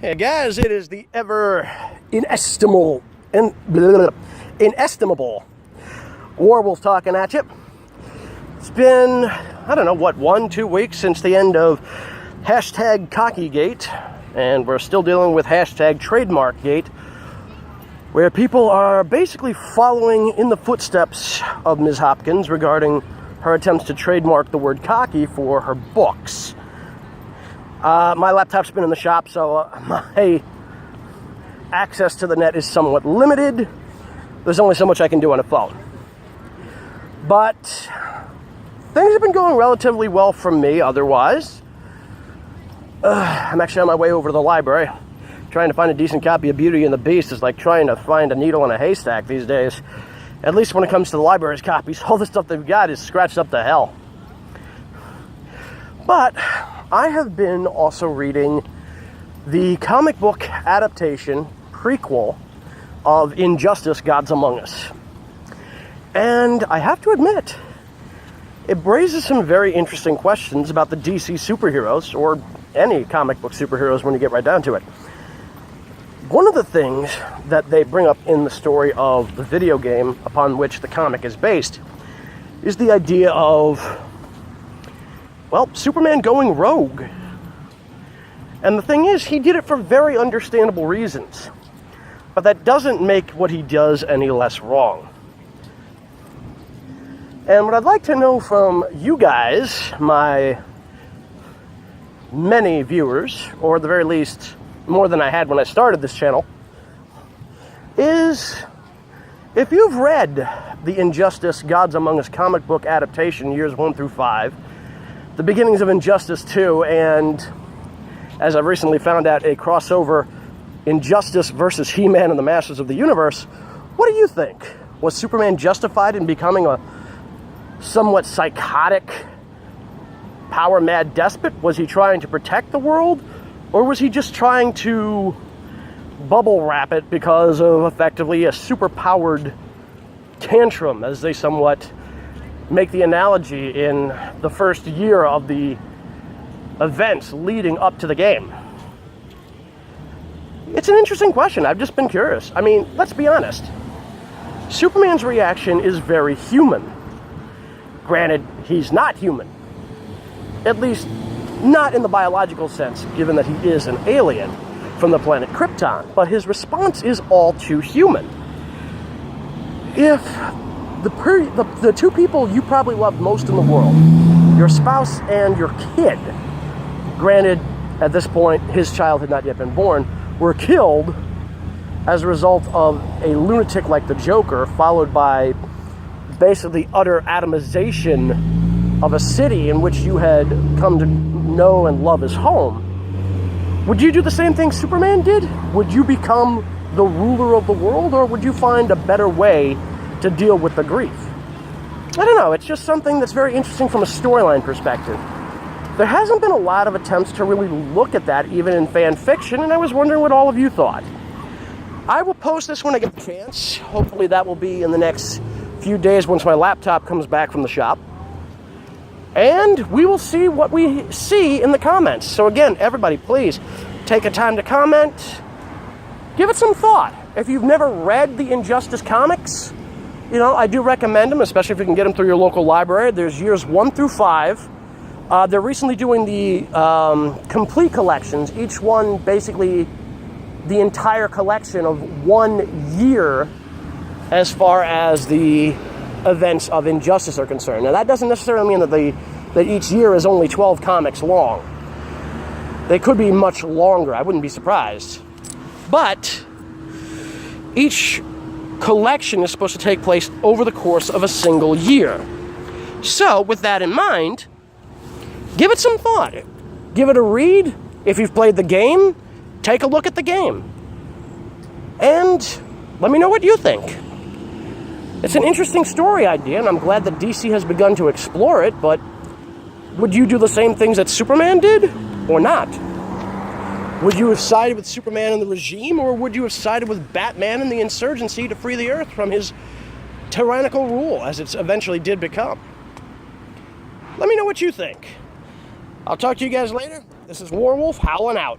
Hey guys, it is the ever inestimable Warwolf talking at you. It's been, I don't know, 1-2 weeks since the end of hashtag Cockygate, and we're still dealing with hashtag Trademarkgate, where people are basically following in the footsteps of Ms. Hopkins regarding her attempts to trademark the word cocky for her books. My laptop's been in the shop, so my access to the net is somewhat limited. There's only so much I can do on a phone. But things have been going relatively well for me otherwise. I'm actually on my way over to the library. Trying to find a decent copy of Beauty and the Beast is like trying to find a needle in a haystack these days. At least when it comes to the library's copies, all the stuff they've got is scratched up to hell. But I have been also reading the comic book adaptation prequel of Injustice: Gods Among Us. And I have to admit, it raises some very interesting questions about the DC superheroes, or any comic book superheroes when you get right down to it. One of the things that they bring up in the story of the video game upon which the comic is based is the idea of, well, Superman going rogue. And the thing is, he did it for very understandable reasons. But that doesn't make what he does any less wrong. And what I'd like to know from you guys, my many viewers, or at the very least, more than I had when I started this channel, is if you've read the Injustice: Gods Among Us comic book adaptation, years 1 through 5, the beginnings of Injustice 2, and, as I've recently found out, a crossover Injustice versus He-Man and the Masters of the Universe, what do you think? Was Superman justified in becoming a somewhat psychotic, power-mad despot? Was he trying to protect the world? Or was he just trying to bubble wrap it because of effectively a super-powered tantrum, as they somewhat make the analogy in the first year of the events leading up to the game? It's an interesting question. I've just been curious. I mean, let's be honest. Superman's reaction is very human. Granted, he's not human. At least, not in the biological sense, given that he is an alien from the planet Krypton. But his response is all too human. If the two people you probably love most in the world, your spouse and your kid, granted, at this point, his child had not yet been born, were killed as a result of a lunatic like the Joker, followed by basically utter atomization of a city in which you had come to know and love as home, would you do the same thing Superman did? Would you become the ruler of the world, or would you find a better way to deal with the grief? I don't know, it's just something that's very interesting from a storyline perspective. There hasn't been a lot of attempts to really look at that, even in fan fiction, and I was wondering what all of you thought. I will post this when I get a chance. Hopefully that will be in the next few days once my laptop comes back from the shop. And we will see what we see in the comments. So again, everybody, please take a time to comment. Give it some thought. If you've never read the Injustice comics, you know, I do recommend them, especially if you can get them through your local library. There's years 1 through 5. They're recently doing the complete collections, each one basically the entire collection of 1 year as far as the events of Injustice are concerned. Now, that doesn't necessarily mean that each year is only 12 comics long. They could be much longer. I wouldn't be surprised. But each collection is supposed to take place over the course of a single year. So, with that in mind, give it some thought. Give it a read. If you've played the game, take a look at the game. And let me know what you think. It's an interesting story idea, and I'm glad that DC has begun to explore it, but would you do the same things that Superman did, or not? Would you have sided with Superman and the regime, or would you have sided with Batman and the insurgency to free the Earth from his tyrannical rule, as it eventually did become? Let me know what you think. I'll talk to you guys later. This is Warwolf, howling out.